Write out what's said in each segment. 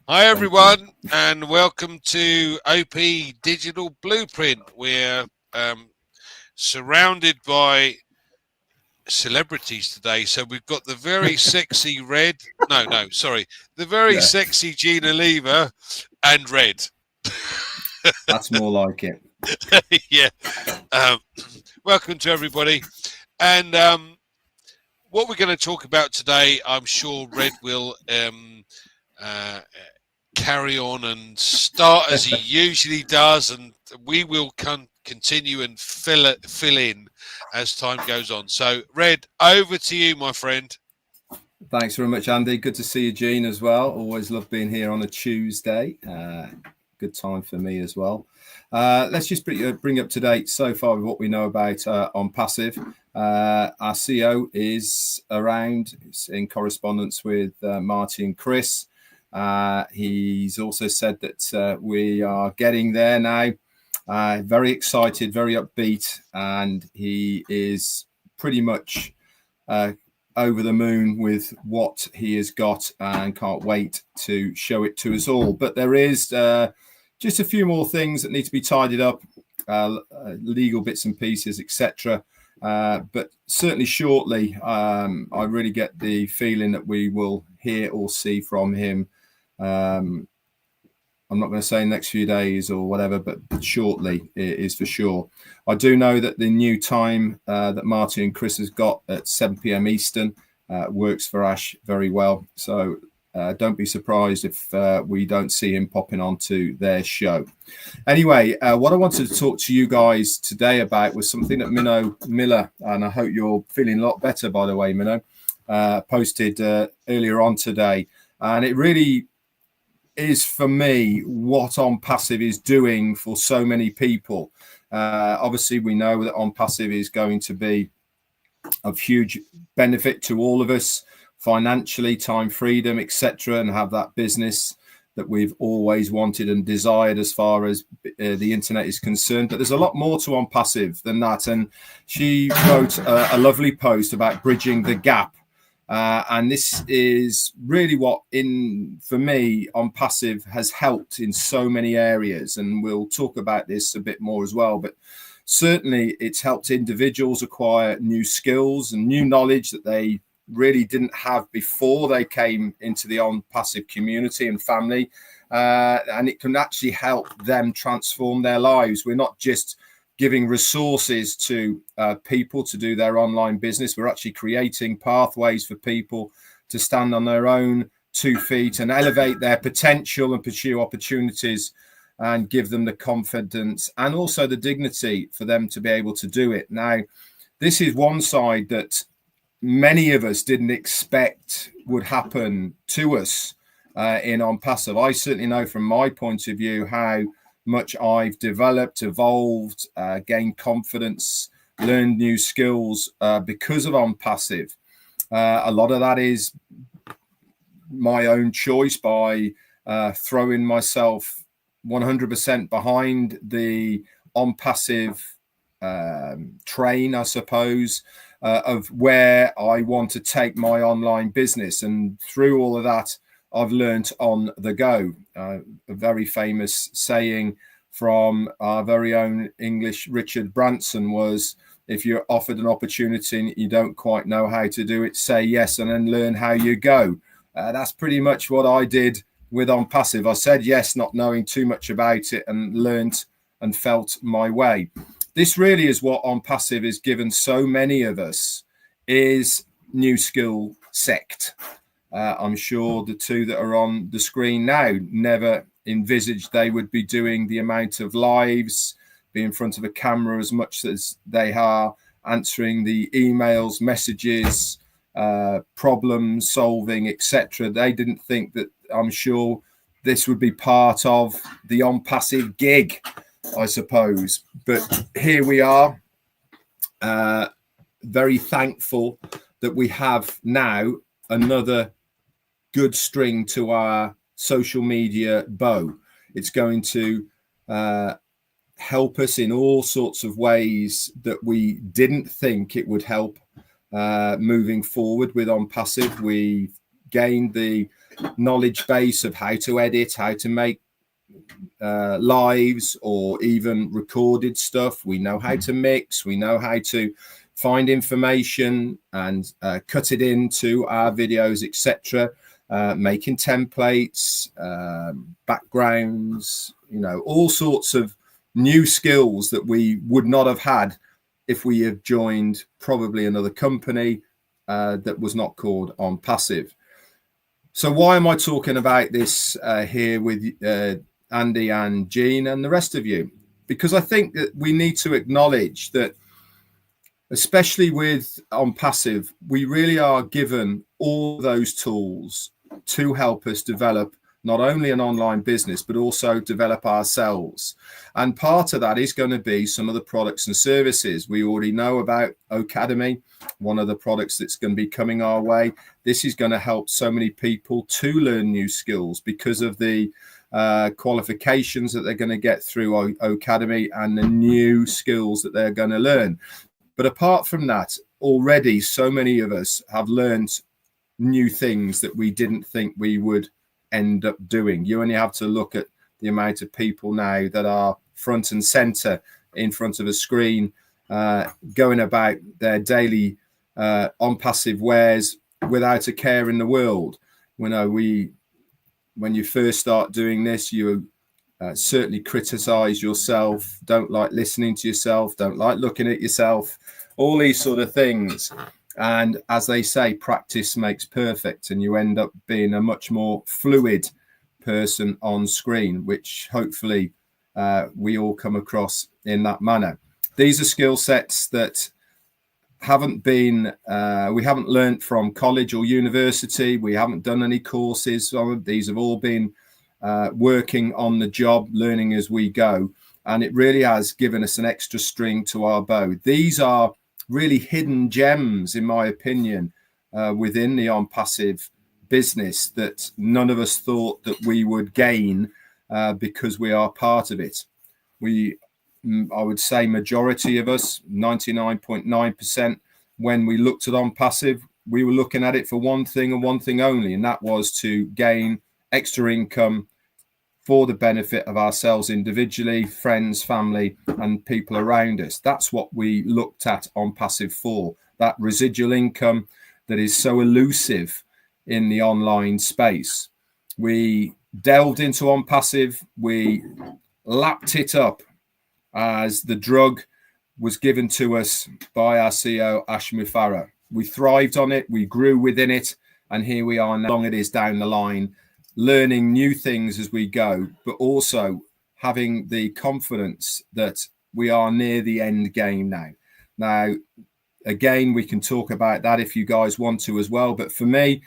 Hi everyone, and welcome to OP Digital Blueprint. We're surrounded by celebrities today, so we've got the very sexy Red. The very sexy Gina Lever and Red. That's more like it. Yeah. Welcome to everybody, and what we're going to talk about today, I'm sure Red will uh, carry on and start as he usually does, and we will continue and fill in as time goes on. So, Red, over to you, my friend. Thanks very much, Andy. Good to see you, Gene, as well. Always love being here on a Tuesday. Good time for me as well. Let's just bring up to date so far with what we know about ONPASSIVE. Our CEO is around in correspondence with Marty and Chris. He's also said that we are getting there now. Very excited, very upbeat, and he is pretty much over the moon with what he has got and can't wait to show it to us all. But there is just a few more things that need to be tidied up, legal bits and pieces, etc. But certainly shortly, I really get the feeling that we will hear or see from him. I'm not going to say next few days or whatever, but shortly it is for sure. I do know that the new time that Marty and Chris has got at 7 p.m. Eastern works for Ash very well. So don't be surprised if we don't see him popping onto their show. Anyway, what I wanted to talk to you guys today about was something that Minnow Miller, and I hope you're feeling a lot better, by the way, Minnow, posted earlier on today. And it really is, for me, what ONPASSIVE is doing for so many people. Obviously, we know that ONPASSIVE is going to be of huge benefit to all of us, financially, time freedom, etc., and have that business that we've always wanted and desired as far as the internet is concerned. But there's a lot more to ONPASSIVE than that. And she wrote a lovely post about bridging the gap. And this is really what, for me, ONPASSIVE has helped in so many areas. And we'll talk about this a bit more as well. But certainly it's helped individuals acquire new skills and new knowledge that they really didn't have before they came into the ONPASSIVE community and family. And it can actually help them transform their lives. We're not just giving resources to people to do their online business. We're actually creating pathways for people to stand on their own 2 feet and elevate their potential and pursue opportunities and give them the confidence and also the dignity for them to be able to do it. Now, this is one side that many of us didn't expect would happen to us in ONPASSIVE. I certainly know from my point of view how much I've developed, evolved, gained confidence, learned new skills because of ONPASSIVE. A lot of that is my own choice by throwing myself 100% behind the ONPASSIVE train, I suppose, of where I want to take my online business. And through all of that, I've learned on the go. A very famous saying from our very own English Richard Branson was, if you're offered an opportunity and you don't quite know how to do it, say yes and then learn how you go. That's pretty much what I did with ONPASSIVE. I said yes, not knowing too much about it, and learned and felt my way. This really is what ONPASSIVE has given so many of us, is new skill sect. I'm sure the two that are on the screen now never envisaged they would be doing the amount of lives, be in front of a camera as much as they are, answering the emails, messages, problem solving, etc. They didn't think that, I'm sure, this would be part of the ONPASSIVE gig, I suppose. But here we are, very thankful that we have now another good string to our social media bow. It's going to help us in all sorts of ways that we didn't think it would help moving forward with ONPASSIVE. We've gained the knowledge base of how to edit, how to make lives or even recorded stuff. We know how to mix, we know how to find information and cut it into our videos, etc. Making templates, backgrounds, all sorts of new skills that we would not have had if we had joined probably another company that was not called ONPASSIVE. So why am I talking about this here with Andy and Jean and the rest of you? Because I think that we need to acknowledge that, especially with ONPASSIVE, we really are given all those tools to help us develop not only an online business, but also develop ourselves. And part of that is going to be some of the products and services. We already know about Academy, one of the products that's going to be coming our way. This is going to help so many people to learn new skills because of the qualifications that they're going to get through Academy and the new skills that they're going to learn. But apart from that, already so many of us have learned new things that we didn't think we would end up doing. You only have to look at the amount of people now that are front and center in front of a screen, going about their daily ONPASSIVE wares without a care in the world. When you first start doing this, you certainly criticize yourself, don't like listening to yourself, don't like looking at yourself, all these sort of things. And as they say, practice makes perfect, and you end up being a much more fluid person on screen, which hopefully we all come across in that manner. These are skill sets that haven't been, we haven't learned from college or university. We haven't done any courses. These have all been working on the job, learning as we go. And it really has given us an extra string to our bow. These are really hidden gems, in my opinion, within the ONPASSIVE business that none of us thought that we would gain because we are part of it. I would say majority of us, 99.9%, when we looked at ONPASSIVE, we were looking at it for one thing and one thing only, and that was to gain extra income for the benefit of ourselves individually, friends, family, and people around us. That's what we looked at ONPASSIVE for, that residual income that is so elusive in the online space. We delved into ONPASSIVE, we lapped it up as the drug was given to us by our CEO, Ash Mufarah. We thrived on it, we grew within it, and here we are now, long it is down the line, learning new things as we go, but also having the confidence that we are near the end game now. Now, again, we can talk about that if you guys want to as well. But for me,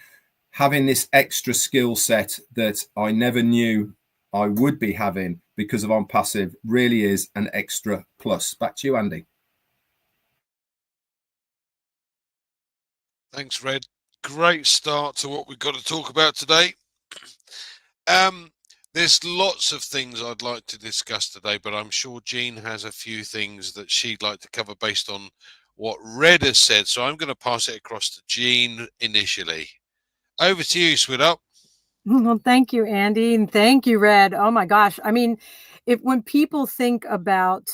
having this extra skill set that I never knew I would be having because of ONPASSIVE really is an extra plus. Back to you, Andy. Thanks, Red. Great start to what we've got to talk about today. There's lots of things I'd like to discuss today, but I'm sure Jean has a few things that she'd like to cover based on what Red has said. So I'm going to pass it across to Jean initially. Over to you, Sweetheart. Well, thank you, Andy, and thank you, Red. Oh my gosh. I mean, when people think about,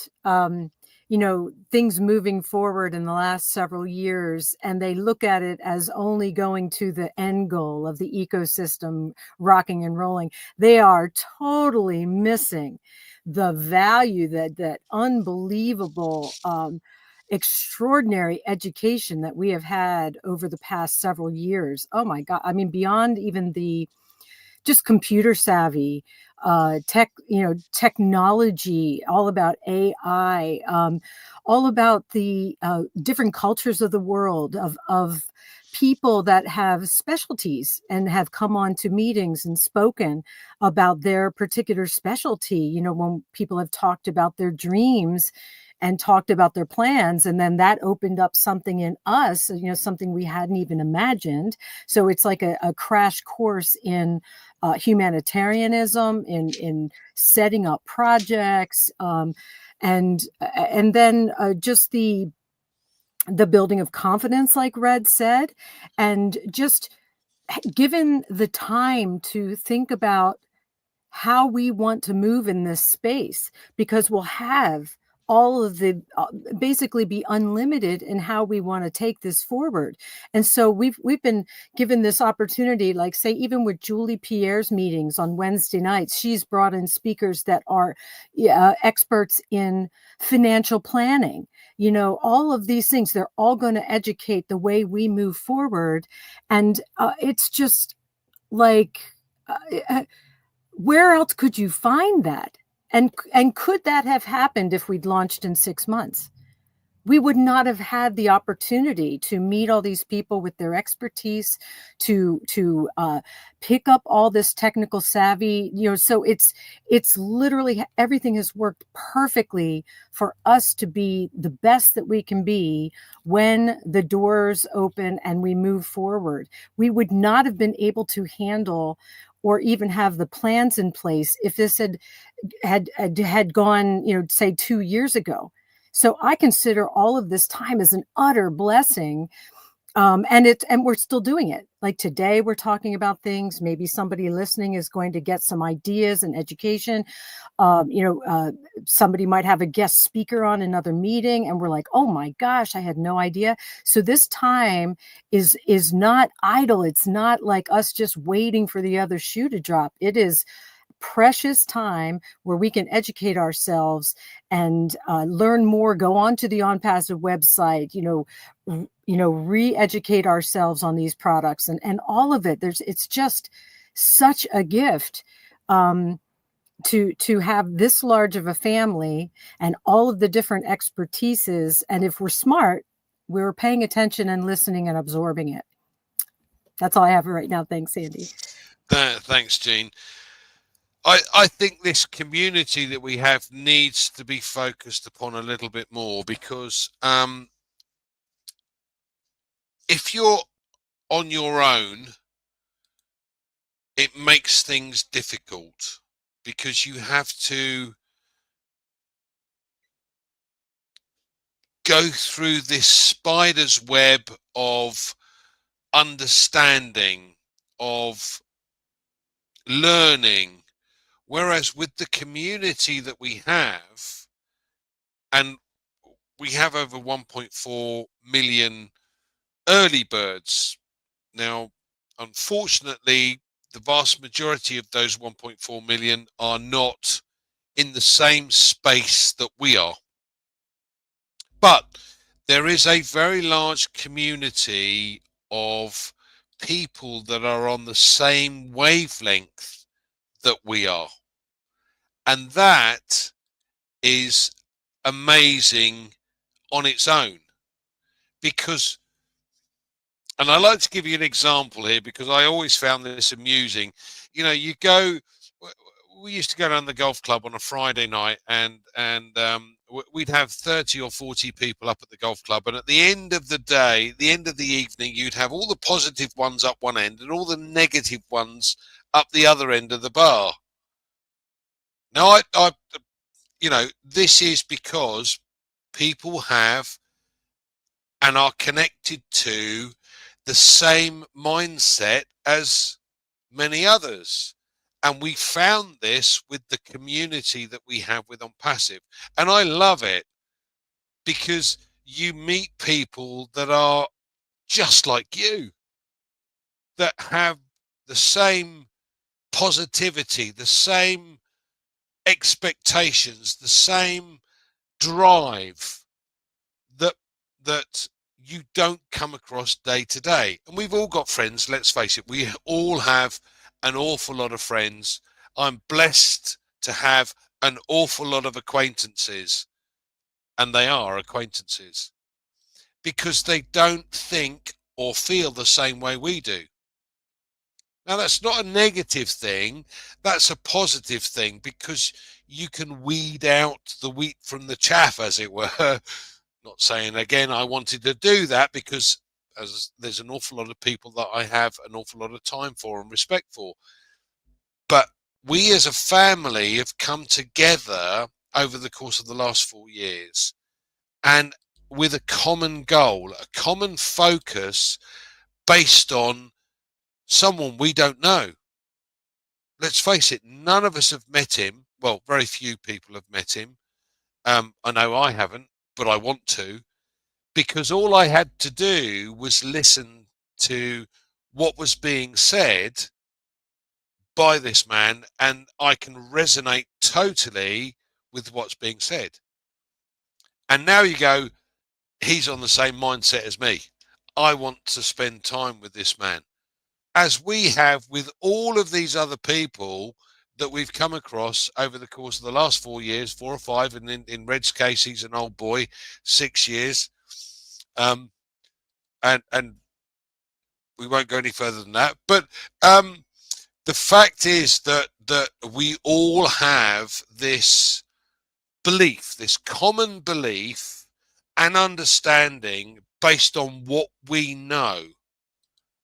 things moving forward in the last several years, and they look at it as only going to the end goal of the ecosystem rocking and rolling, they are totally missing the value that unbelievable, extraordinary education that we have had over the past several years. Oh my God. I mean, beyond even the just computer savvy, technology, all about AI, all about the different cultures of the world, of people that have specialties and have come on to meetings and spoken about their particular specialty. When people have talked about their dreams and talked about their plans, and then that opened up something in us, something we hadn't even imagined. So it's like a crash course in humanitarianism, in setting up projects, and then just the building of confidence, like Red said, and just given the time to think about how we want to move in this space, because we'll have all of the basically be unlimited in how we want to take this forward. And so we've been given this opportunity, like say even with Julie Pierre's meetings on Wednesday nights, she's brought in speakers that are experts in financial planning, all of these things. They're all going to educate the way we move forward. And it's just like where else could you find that? And could that have happened if we'd launched in 6 months? We would not have had the opportunity to meet all these people with their expertise, to pick up all this technical savvy. So it's literally everything has worked perfectly for us to be the best that we can be when the doors open and we move forward. We would not have been able to handle or even have the plans in place if this had gone, say 2 years ago. So I consider all of this time as an utter blessing. And we're still doing it. Like today, we're talking about things. Maybe somebody listening is going to get some ideas and education. Somebody might have a guest speaker on another meeting, and we're like, "Oh my gosh, I had no idea." So this time is not idle. It's not like us just waiting for the other shoe to drop. It is precious time where we can educate ourselves and learn more, go on to the ONPASSIVE website, re-educate ourselves on these products and all of it. It's just such a gift to have this large of a family and all of the different expertises. And if we're smart, we're paying attention and listening and absorbing it. That's all I have right now. Thanks, Sandy. Thanks, Jean. I think this community that we have needs to be focused upon a little bit more, because if you're on your own, it makes things difficult, because you have to go through this spider's web of understanding, of learning. Whereas with the community that we have, and we have over 1.4 million early birds. Now, unfortunately, the vast majority of those 1.4 million are not in the same space that we are. But there is a very large community of people that are on the same wavelength that we are. And that is amazing on its own. Because, and I like to give you an example here, because I always found this amusing. We used to go down the golf club on a Friday night, and we'd have 30 or 40 people up at the golf club. And at the end of the day, the end of the evening, you'd have all the positive ones up one end and all the negative ones up the other end of the bar. Now, this is because people have and are connected to the same mindset as many others. And we found this with the community that we have with ONPASSIVE. And I love it, because you meet people that are just like you, that have the same positivity, the same expectations, the same drive that you don't come across day to day. And we've all got friends, let's face it, we all have an awful lot of friends. I'm blessed to have an awful lot of acquaintances, and they are acquaintances, because they don't think or feel the same way we do. Now, that's not a negative thing, that's a positive thing, because you can weed out the wheat from the chaff, as it were. Not saying, again, I wanted to do that, because there's an awful lot of people that I have an awful lot of time for and respect for. But we as a family have come together over the course of the last 4 years, and with a common goal, a common focus, based on someone we don't know. Let's face it, none of us have met him. Well, very few people have met him. I know I haven't, but I want to, because all I had to do was listen to what was being said by this man, and I can resonate totally with what's being said. And now you go, he's on the same mindset as me. I want to spend time with this man, as we have with all of these other people that we've come across over the course of the last 4 years, 4 or 5, and in Red's case, he's an old boy, 6 years. And we won't go any further than that. But the fact is that we all have this belief, this common belief and understanding based on what we know.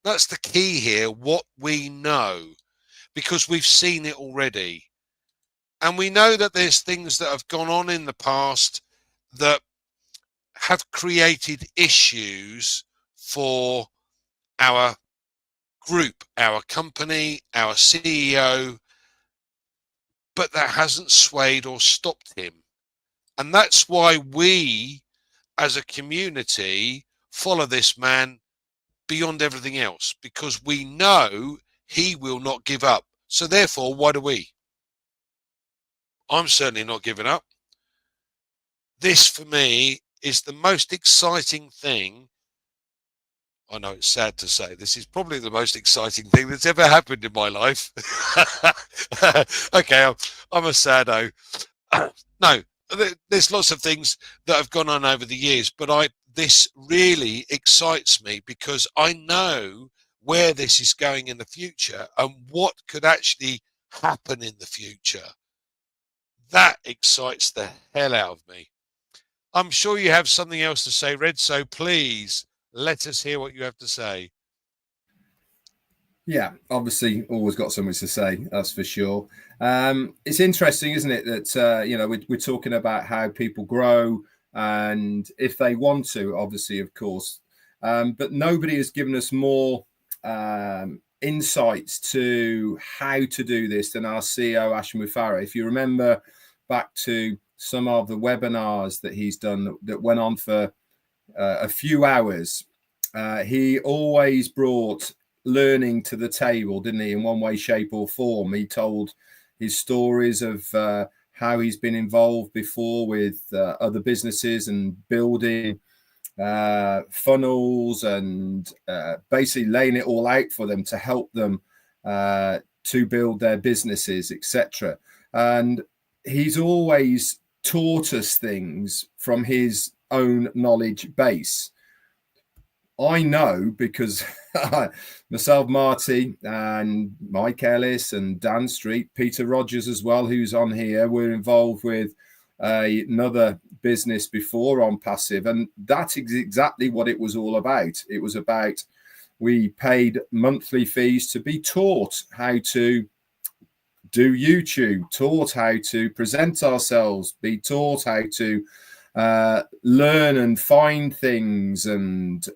That's the key here, what we know, because we've seen it already. And we know that there's things that have gone on in the past that have created issues for our group, our company, our CEO, but that hasn't swayed or stopped him. And that's why we, as a community, follow this man beyond everything else, because we know he will not give up. So therefore, why do we? I'm certainly not giving up. This, for me, is the most exciting thing. I know it's sad to say, this is probably the most exciting thing that's ever happened in my life. Okay, I'm a saddo. No, there's lots of things that have gone on over the years, but this really excites me because I know where this is going in the future and what could actually happen in the future. That excites the hell out of me. I'm sure you have something else to say, Red, so please let us hear what you have to say. Yeah, obviously, always got something to say, that's for sure. It's interesting, isn't it, that, we're talking about how people grow and if they want to, obviously, of course. But nobody has given us more insights to how to do this than our CEO, Ash Mufareh. If you remember back to some of the webinars that he's done that went on for a few hours, he always brought learning to the table, didn't he, in one way, shape or form. He told his stories of how he's been involved before with other businesses and building funnels and basically laying it all out for them to help them to build their businesses, etc. And he's always taught us things from his own knowledge base. I know because myself, Marty, and Mike Ellis and Dan Street, Peter Rogers as well, who's on here, we're involved with another business before ONPASSIVE, and that's exactly what it was all about. It was about, we paid monthly fees to be taught how to do YouTube, taught how to present ourselves, be taught how to learn and find things and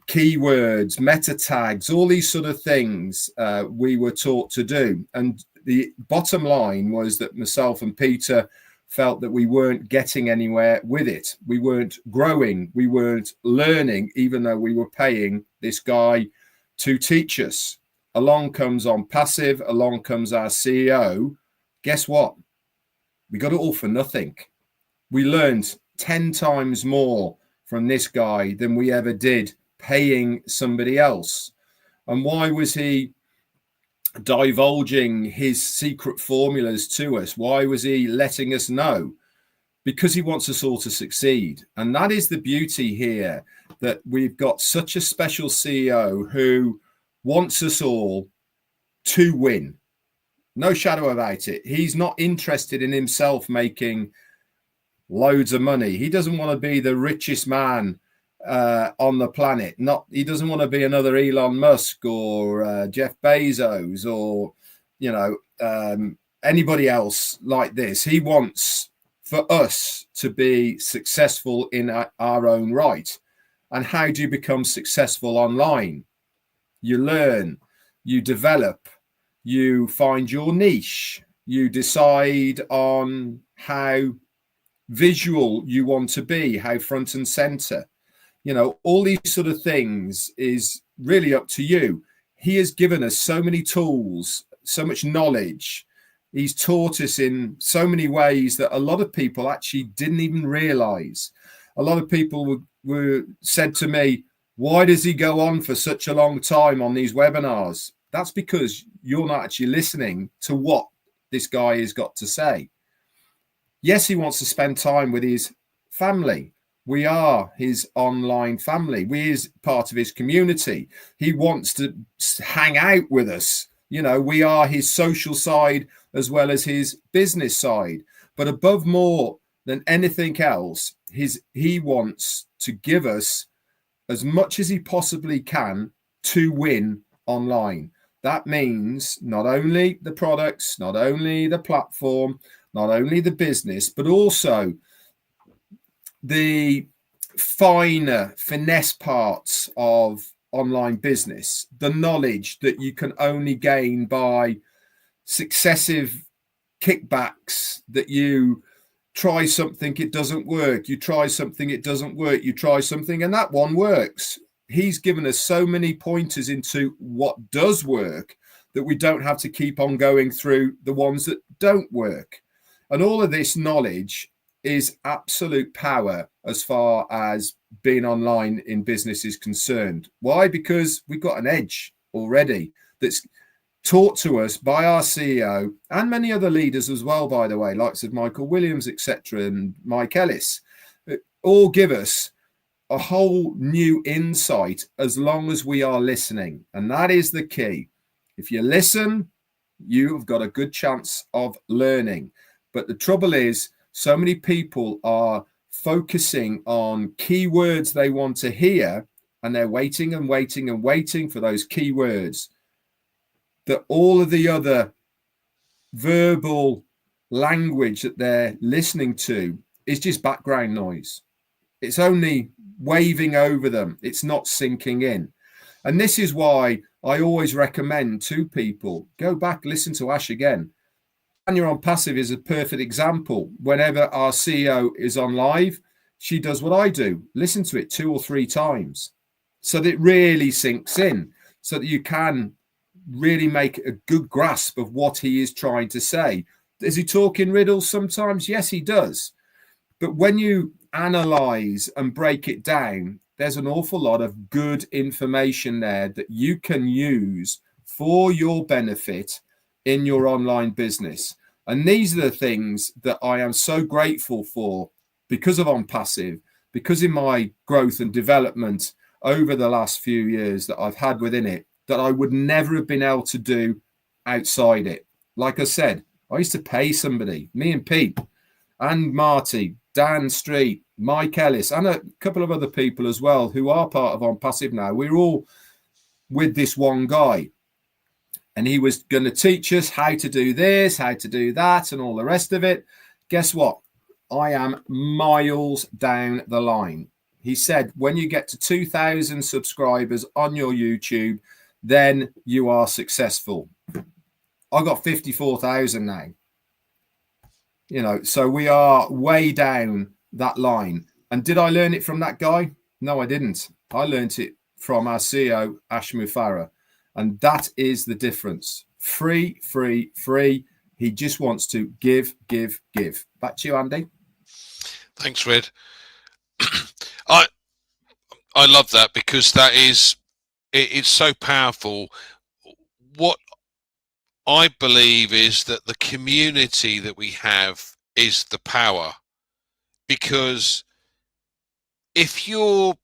keywords, meta tags, all these sort of things we were taught to do. And the bottom line was that myself and Peter felt that we weren't getting anywhere with it. We weren't growing. We weren't learning, even though we were paying this guy to teach us. Along comes ONPASSIVE, along comes our CEO. Guess what? We got it all for nothing. We learned 10 times more from this guy than we ever did paying somebody else. And why was he divulging his secret formulas to us? Why was he letting us know? Because he wants us all to succeed. And that is the beauty here, that we've got such a special CEO who wants us all to win. No shadow about it. He's not interested in himself making loads of money. He doesn't want to be the richest man on the planet. He doesn't want to be another Elon Musk or Jeff Bezos or anybody else like this. He wants for us to be successful in our own right. And how do you become successful online? you learn, you develop, you find your niche, you decide on how visual you want to be, how front and center. You know, all these sort of things is really up to you. He has given us so many tools, so much knowledge. He's taught us in so many ways that a lot of people actually didn't even realize. A lot of people were said to me, why does he go on for such a long time on these webinars? That's because you're not actually listening to what this guy has got to say. Yes, he wants to spend time with his family. We are his online family. We is part of his community. He wants to hang out with us. You know, we are his social side as well as his business side. But above more than anything else, he wants to give us as much as he possibly can to win online. That means not only the products, not only the platform, not only the business, but also the finer finesse parts of online business, the knowledge that you can only gain by successive kickbacks, that you try something, it doesn't work, you try something, it doesn't work, you try something and that one works. He's given us so many pointers into what does work that we don't have to keep on going through the ones that don't work. And all of this knowledge is absolute power as far as being online in business is concerned. Why? Because we've got an edge already that's taught to us by our CEO and many other leaders as well, by the way, likes of Michael Williams, etc., and Mike Ellis, all give us a whole new insight as long as we are listening. And that is the key. If you listen, you've got a good chance of learning. But the trouble is, so many people are focusing on keywords they want to hear, and they're waiting and waiting and waiting for those keywords. That all of the other verbal language that they're listening to is just background noise. It's only waving over them. It's not sinking in. And this is why I always recommend to people, go back, listen to Ash again. And you're on passive is a perfect example. Whenever our CEO is on live, she does what I do. Listen to it 2 or 3 times so that it really sinks in, so that you can really make a good grasp of what he is trying to say. Is he talking riddles sometimes? Yes, he does. But when you analyze and break it down, there's an awful lot of good information there that you can use for your benefit in your online business. And these are the things that I am so grateful for because of ONPASSIVE, because in my growth and development over the last few years that I've had within it, that I would never have been able to do outside it. Like I said, I used to pay somebody, me and Pete and Marty, Dan Street, Mike Ellis, and a couple of other people as well who are part of ONPASSIVE now. We're all with this one guy. And he was going to teach us how to do this, how to do that, and all the rest of it. Guess what? I am miles down the line. He said, when you get to 2,000 subscribers on your YouTube, then you are successful. I got 54,000 now. You know, so we are way down that line. And did I learn it from that guy? No, I didn't. I learned it from our CEO, Ash Mufarah. And that is the difference. Free, free, free. He just wants to give, give, give. Back to you, Andy. Thanks, Red. I love that because that is, it's so powerful. What I believe is that the community that we have is the power, because if you're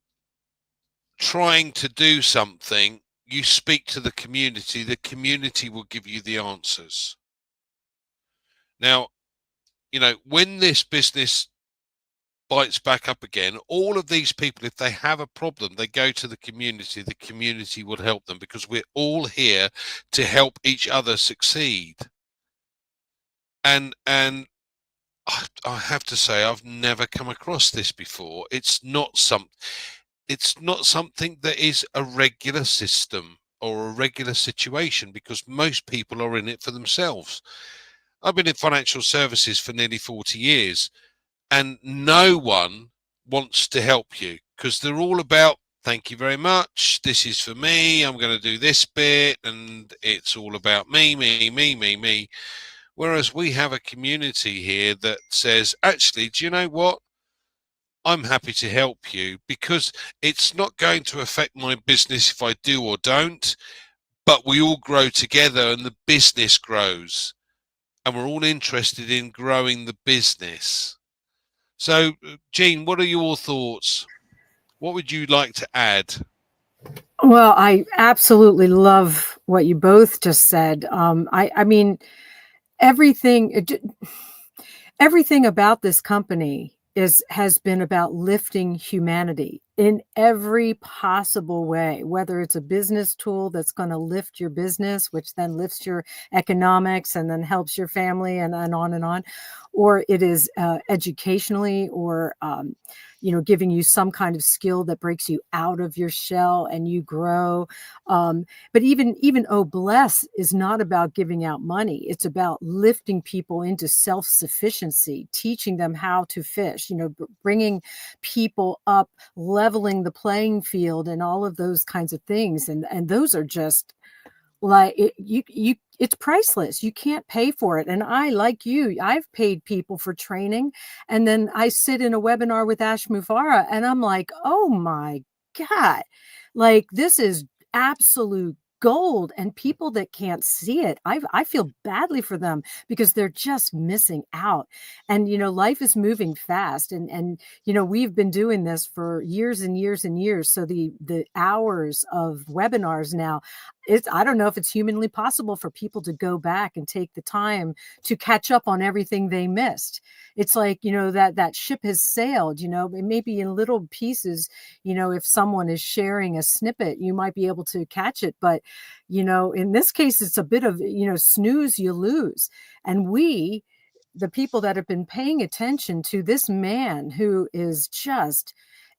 trying to do something, you speak to the community will give you the answers. Now, you know, when this business bites back up again, all of these people, if they have a problem, they go to the community will help them, because we're all here to help each other succeed. And I have to say, I've never come across this before. It's not something that is a regular system or a regular situation, because most people are in it for themselves. I've been in financial services for nearly 40 years, and no one wants to help you because they're all about, thank you very much, this is for me, I'm going to do this bit, and it's all about me, me, me, me, me. Whereas we have a community here that says, actually, do you know what? I'm happy to help you, because it's not going to affect my business if I do or don't, but we all grow together and the business grows, and we're all interested in growing the business. So, Jean, what are your thoughts? What would you like to add? Well, I absolutely love what you both just said. I mean, everything, everything about this company has been about lifting humanity in every possible way, whether it's a business tool that's going to lift your business, which then lifts your economics and then helps your family, and on, or it is educationally, or giving you some kind of skill that breaks you out of your shell and you grow. But even Oh Bless is not about giving out money. It's about lifting people into self-sufficiency, teaching them how to fish, bringing people up, leveling the playing field, and all of those kinds of things. And those are just like it's priceless. You can't pay for it. And I, like you, I've paid people for training, and then I sit in a webinar with Ash Mufara and I'm like, oh my God, like this is absolute gold. And people that can't see it, I feel badly for them, because they're just missing out. And life is moving fast, and we've been doing this for years and years and years. So the hours of webinars now, I don't know if it's humanly possible for people to go back and take the time to catch up on everything they missed. It's like, that ship has sailed, it may be in little pieces. If someone is sharing a snippet, you might be able to catch it. But, in this case, it's a bit of, snooze, you lose. And the people that have been paying attention to this man, who is just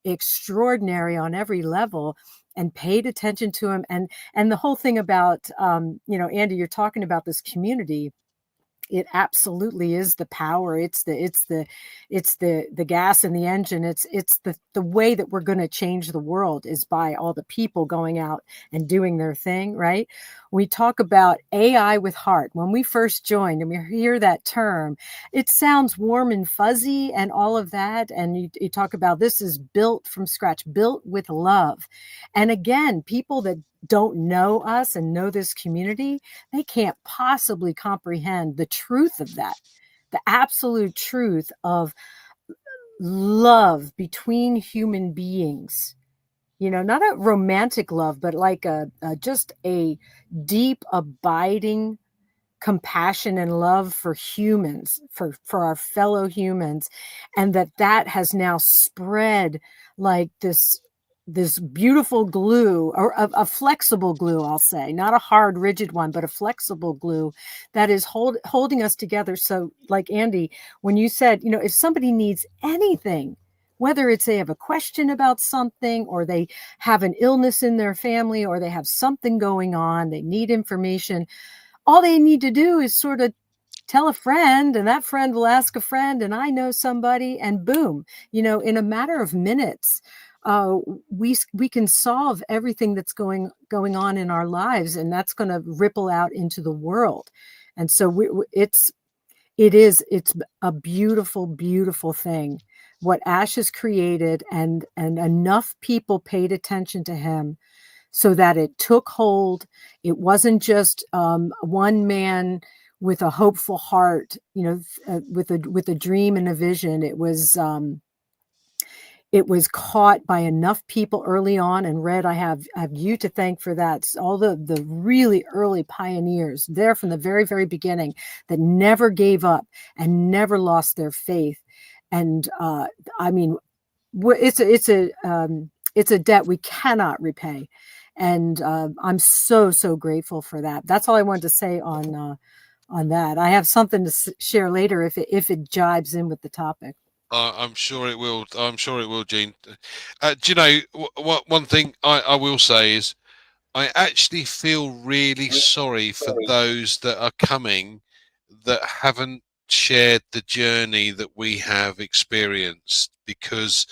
extraordinary on every level, and paid attention to him, and the whole thing about Andy, you're talking about this community. It absolutely is the power. It's the gas in the engine. It's the way that we're going to change the world, is by all the people going out and doing their thing, right? We talk about AI with heart. When we first joined and we hear that term, it sounds warm and fuzzy and all of that. And you talk about, this is built from scratch, built with love. And again, people that don't know us and know this community, they can't possibly comprehend the truth of that, the absolute truth of love between human beings. Not a romantic love, but like just a deep, abiding compassion and love for humans, for our fellow humans. And that has now spread like this beautiful glue, or a flexible glue, I'll say, not a hard, rigid one, but a flexible glue that is holding us together. So like Andy, when you said, if somebody needs anything, whether it's they have a question about something, or they have an illness in their family, or they have something going on, they need information, all they need to do is sort of tell a friend, and that friend will ask a friend, and I know somebody, and boom, in a matter of minutes, we can solve everything that's going on in our lives, and that's going to ripple out into the world. And so it's a beautiful, beautiful thing what Ash has created, and enough people paid attention to him so that it took hold. It wasn't just one man with a hopeful heart, with a dream and a vision. It was caught by enough people early on. And Red, I have you to thank for that. All the really early pioneers there from the very, very beginning, that never gave up and never lost their faith. And I mean, it's a debt we cannot repay. And I'm so grateful for that. That's all I wanted to say on that. I have something to share later if it jibes in with the topic. I'm sure it will. I'm sure it will, Jean. Do you know, one thing I will say is, I actually feel really sorry for those that are coming that haven't shared the journey that we have experienced, because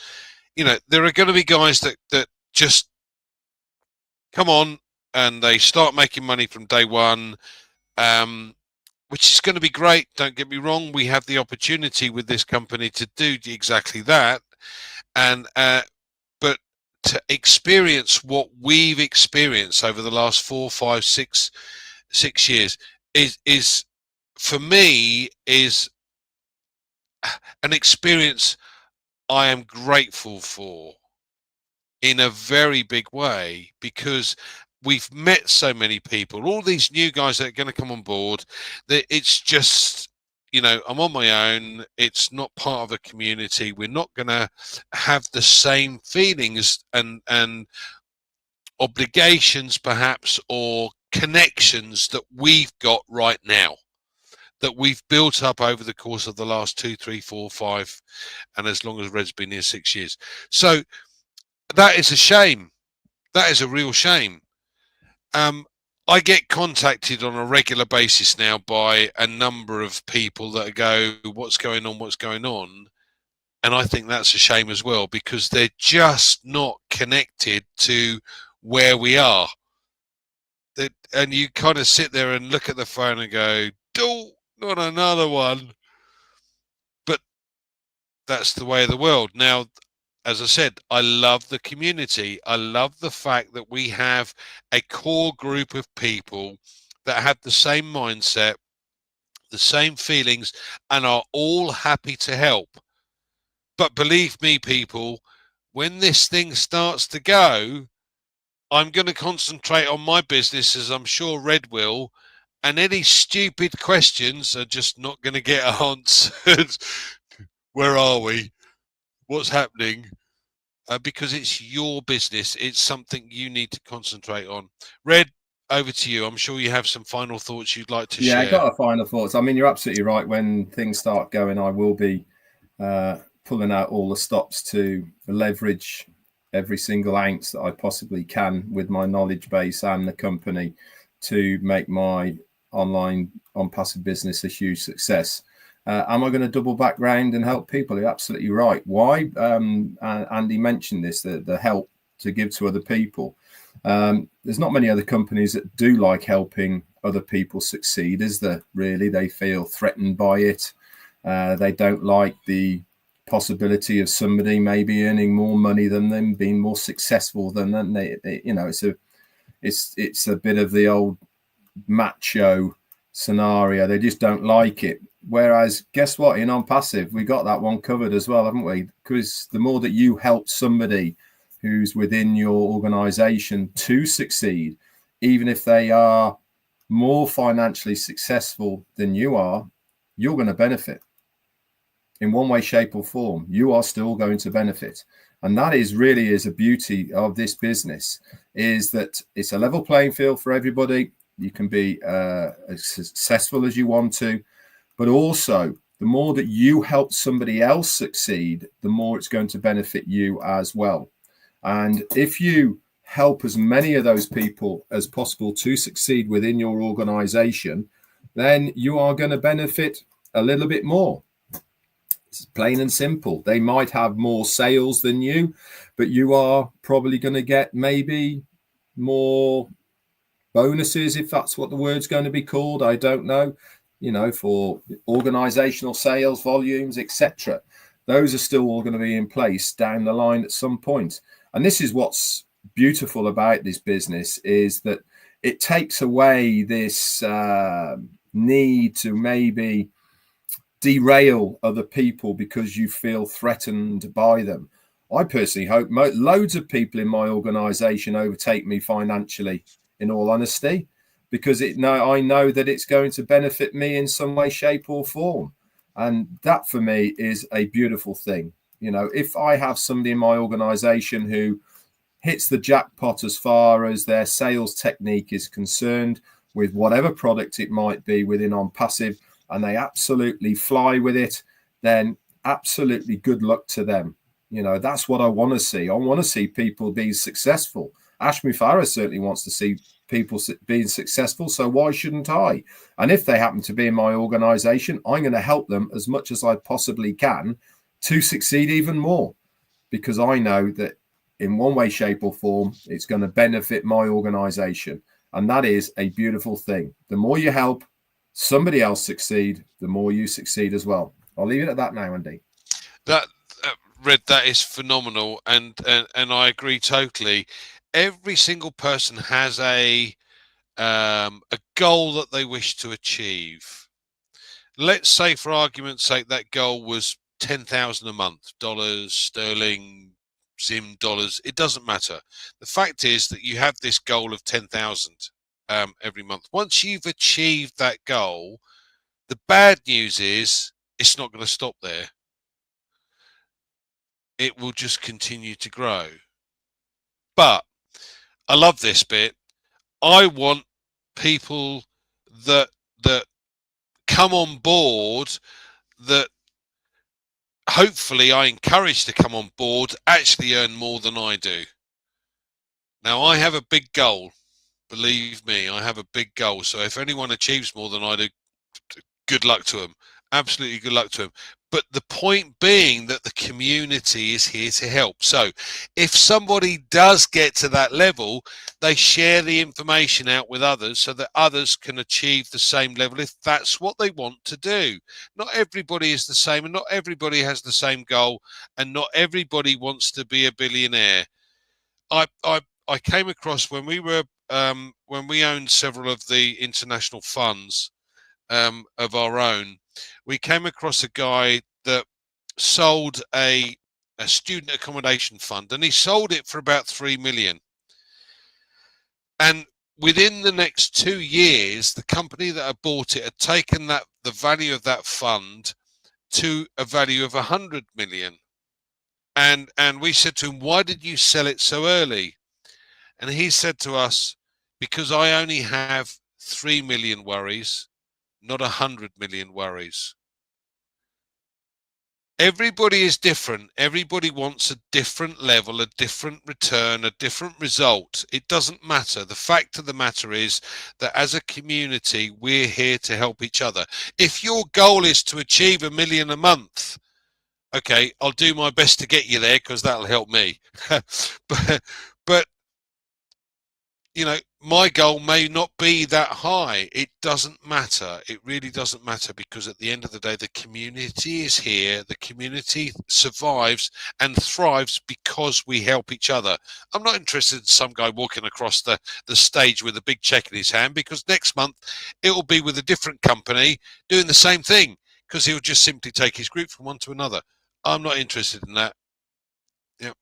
there are going to be guys that just come on and they start making money from day one, which is going to be great. Don't get me wrong, we have the opportunity with this company to do exactly that, and but to experience what we've experienced over the last 4, 5, 6 years is for me is an experience I am grateful for in a very big way, because we've met so many people, all these new guys that are going to come on board, that it's just, I'm on my own. It's not part of a community. We're not going to have the same feelings and obligations perhaps, or connections that we've got right now, that we've built up over the course of the last 2, 3, 4, 5, and as long as Red's been here 6 years. So that is a shame. That is a real shame. I get contacted on a regular basis now by a number of people that go, what's going on, what's going on? And I think that's a shame as well, because they're just not connected to where we are. And you kind of sit there and look at the phone and go, "Oh, not another one." But that's the way of the world. Now, as I said, I love the community. I love the fact that we have a core group of people that have the same mindset, the same feelings, and are all happy to help. But believe me, people, when this thing starts to go, I'm going to concentrate on my business, as I'm sure Red will, and any stupid questions are just not going to get answered. Where are we? What's happening? Because it's your business. It's something you need to concentrate on. Red, over to you. I'm sure you have some final thoughts you'd like to share. Yeah, I got a final thoughts. I mean, you're absolutely right. When things start going, I will be pulling out all the stops to leverage every single ounce that I possibly can with my knowledge base and the company to make my online ONPASSIVE business a huge success. Am I going to double back round and help people? You're absolutely right. Why? Andy mentioned this, the help to give to other people. There's not many other companies that do like helping other people succeed, is there? Really, they feel threatened by it. They don't like the possibility of somebody maybe earning more money than them, being more successful than them. It's a bit of the old macho scenario. They just don't like it. Whereas, guess what? In ONPASSIVE, we got that one covered as well, haven't we? Because the more that you help somebody who's within your organization to succeed, even if they are more financially successful than you are, you're going to benefit in one way, shape, or form. You are still going to benefit. And that is a beauty of this business, is that it's a level playing field for everybody. You can be as successful as you want to, but also the more that you help somebody else succeed, the more it's going to benefit you as well. And if you help as many of those people as possible to succeed within your organization, then you are going to benefit a little bit more. It's plain and simple. They might have more sales than you, but you are probably going to get maybe more bonuses, if that's what the word's going to be called. I don't know, for organizational sales volumes, etc. Those are still all going to be in place down the line at some point. And this is what's beautiful about this business, is that it takes away this need to maybe derail other people because you feel threatened by them. I personally hope loads of people in my organization overtake me financially, in all honesty, because I know that it's going to benefit me in some way, shape, or form. And that for me is a beautiful thing. If I have somebody in my organization who hits the jackpot as far as their sales technique is concerned, with whatever product it might be within ONPASSIVE, and they absolutely fly with it, then absolutely good luck to them. That's what I want to see. I want to see people be successful. Ash Mufareh certainly wants to see people being successful, so why shouldn't I? And if they happen to be in my organization, I'm going to help them as much as I possibly can to succeed even more, because I know that in one way, shape, or form, it's going to benefit my organization. And that is a beautiful thing. The more you help somebody else succeed, the more you succeed as well. I'll leave it at that now, Andy. Red, that is phenomenal, and I agree totally. Every single person has a goal that they wish to achieve. Let's say, for argument's sake, that goal was 10,000 a month, dollars, sterling, Zim dollars. It doesn't matter. The fact is that you have this goal of 10,000 every month. Once you've achieved that goal, the bad news is it's not going to stop there. It will just continue to grow. But I love this bit. I want people that come on board, that hopefully I encourage to come on board, actually earn more than I do. Now, I have a big goal. Believe me, I have a big goal. So if anyone achieves more than I do, good luck to them. Absolutely good luck to them. But the point being that the community is here to help. So if somebody does get to that level, they share the information out with others so that others can achieve the same level if that's what they want to do. Not everybody is the same, and not everybody has the same goal, and not everybody wants to be a billionaire. I came across when we owned several of the international funds of our own, we came across a guy that sold a student accommodation fund, and he sold it for about 3 million. And within the next 2 years, the company that had bought it had taken the value of that fund to a value of 100 million. And we said to him, why did you sell it so early? And he said to us, because I only have 3 million worries, not 100 million worries. Everybody is different. Everybody wants a different level, a different return, a different result. It doesn't matter. The fact of the matter is that as a community, we're here to help each other. If your goal is to achieve 1 million a month, okay, I'll do my best to get you there, because that'll help me. but you know, my goal may not be that high. It doesn't matter. It really doesn't matter, because at the end of the day, the community is here. The community survives and thrives because we help each other. I'm not interested in some guy walking across the stage with a big check in his hand, because next month it will be with a different company doing the same thing, because he'll just simply take his group from one to another. I'm not interested in that. Yeah,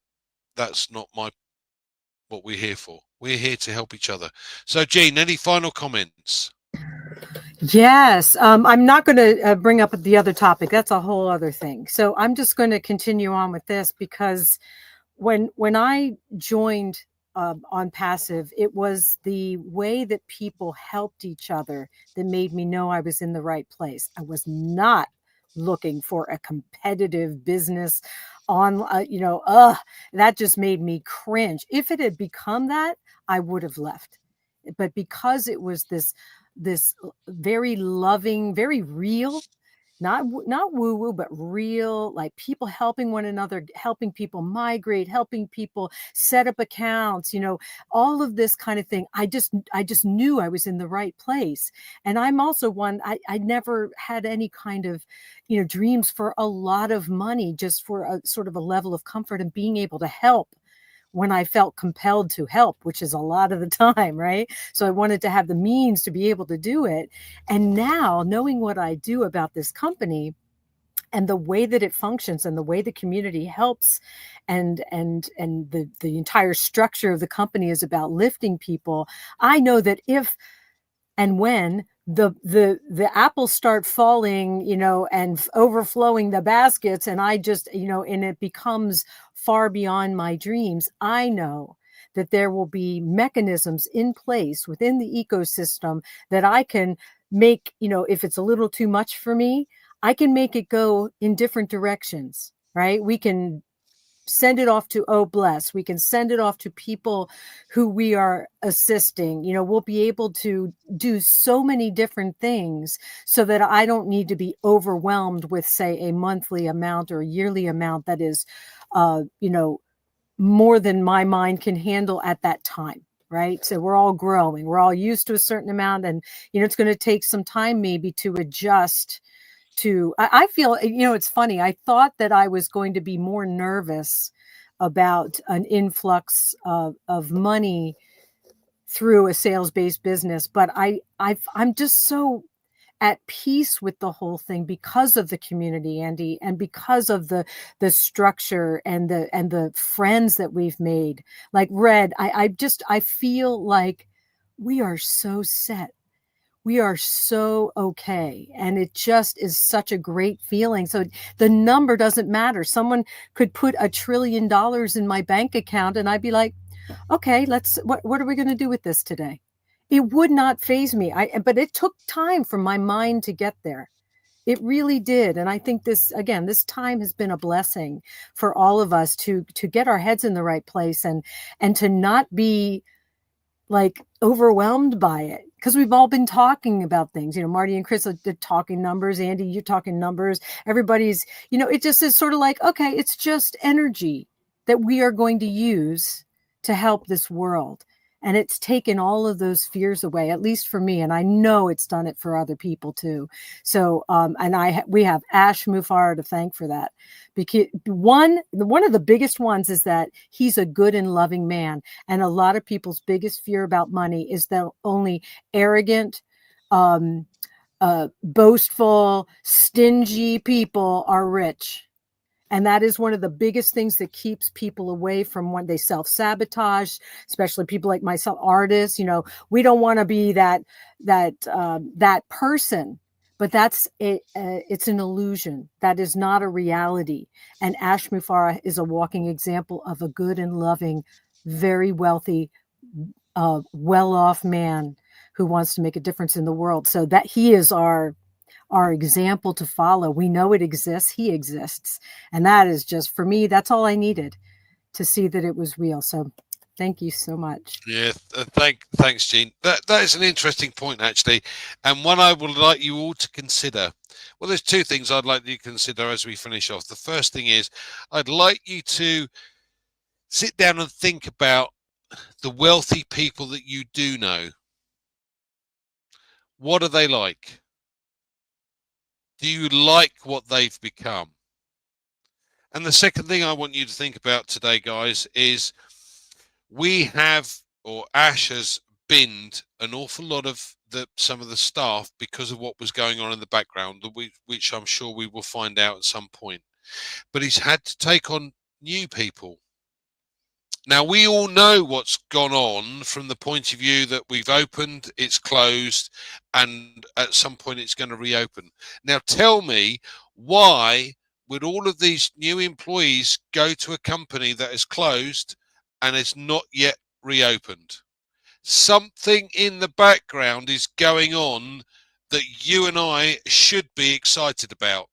that's not what we're here for. We're here to help each other. So, Jean, any final comments? Yes. I'm not going to bring up the other topic. That's a whole other thing. So I'm just going to continue on with this, because when I joined ONPASSIVE, it was the way that people helped each other that made me know I was in the right place. I was not looking for a competitive business on, that just made me cringe. If it had become that, I would have left. But because it was this very loving, very real, not woo-woo, but real, like people helping one another, helping people migrate, helping people set up accounts, all of this kind of thing. I just knew I was in the right place. And I'm also one, I never had any kind of, dreams for a lot of money, just for a sort of a level of comfort and being able to help when I felt compelled to help, which is a lot of the time, right? So I wanted to have the means to be able to do it. And now, knowing what I do about this company and the way that it functions and the way the community helps, and the entire structure of the company is about lifting people, I know that if and when the apples start falling, and overflowing the baskets, and I just, and it becomes far beyond my dreams, I know that there will be mechanisms in place within the ecosystem that I can make, if it's a little too much for me, I can make it go in different directions, right? We can send it off to bless. We can send it off to people who we are assisting. You know, we'll be able to do so many different things so that I don't need to be overwhelmed with, say, a monthly amount or a yearly amount that is, you know, more than my mind can handle at that time. Right. So we're all growing. We're all used to a certain amount. And, you know, it's going to take some time maybe to adjust to, I feel, you know, it's funny. I thought that I was going to be more nervous about an influx of money through a sales-based business, but I'm just so at peace with the whole thing because of the community, Andy, and because of the structure and the friends that we've made. Like Red, I feel like we are so set. We are so okay. And it just is such a great feeling. So the number doesn't matter. Someone could put $1 trillion in my bank account and I'd be like, okay, what are we going to do with this today? It would not faze me. But it took time for my mind to get there. It really did. And I think this time has been a blessing for all of us to get our heads in the right place and to not be like overwhelmed by it, because we've all been talking about things. You know, Marty and Chris are talking numbers. Andy, you're talking numbers. Everybody's, you know, it just is sort of like, okay, it's just energy that we are going to use to help this world. And it's taken all of those fears away, at least for me. And I know it's done it for other people too. So, and we have Ash Mufara to thank for that. Because one of the biggest ones is that he's a good and loving man. And a lot of people's biggest fear about money is that only arrogant, boastful, stingy people are rich. And that is one of the biggest things that keeps people away from when they self-sabotage, especially people like myself, artists. You know, we don't want to be that person, but that's it. It's an illusion. That is not a reality. And Ash Mufara is a walking example of a good and loving, very wealthy, well-off man who wants to make a difference in the world. So that he is our example to follow. We know it exists. He exists. And that is just, for me, that's all I needed to see that it was real. So thank you so much. Yeah, thanks, Jean. That is an interesting point, actually, and one I would like you all to consider. Well, there's two things I'd like you to consider as we finish off. The first thing is I'd like you to sit down and think about the wealthy people that you do know. What are they like? Do you like what they've become? And the second thing I want you to think about today, guys, is we have, or Ash has binned an awful lot of some of the staff because of what was going on in the background, which I'm sure we will find out at some point. But he's had to take on new people. Now, we all know what's gone on from the point of view that we've opened, it's closed, and at some point it's going to reopen. Now, tell me, why would all of these new employees go to a company that is closed and is not yet reopened? Something in the background is going on that you and I should be excited about.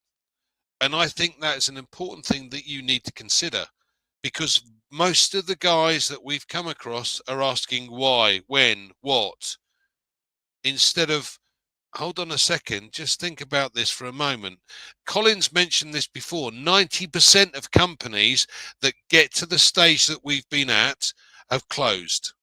And I think that is an important thing that you need to consider, because most of the guys that we've come across are asking why, when, what, instead of, hold on a second, just think about this for a moment. Colin's mentioned this before. 90% of companies that get to the stage that we've been at have closed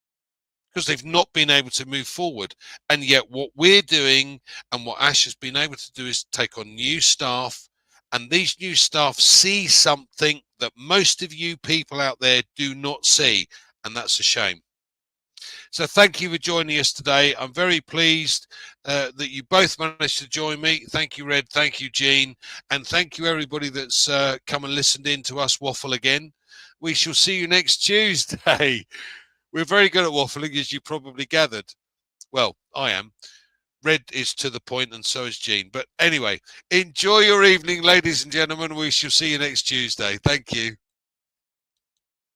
because they've not been able to move forward. And yet what we're doing and what Ash has been able to do is take on new staff, and these new staff see something that most of you people out there do not see, and that's a shame. So thank you for joining us today. I'm very pleased that you both managed to join me. Thank you, Red. Thank you, Jean. And thank you, everybody that's come and listened in to us waffle again. We shall see you next Tuesday. We're very good at waffling, as you probably gathered. Well, I am. Red is to the point, and so is Jean. But anyway, enjoy your evening, ladies and gentlemen. We shall see you next Tuesday. Thank you.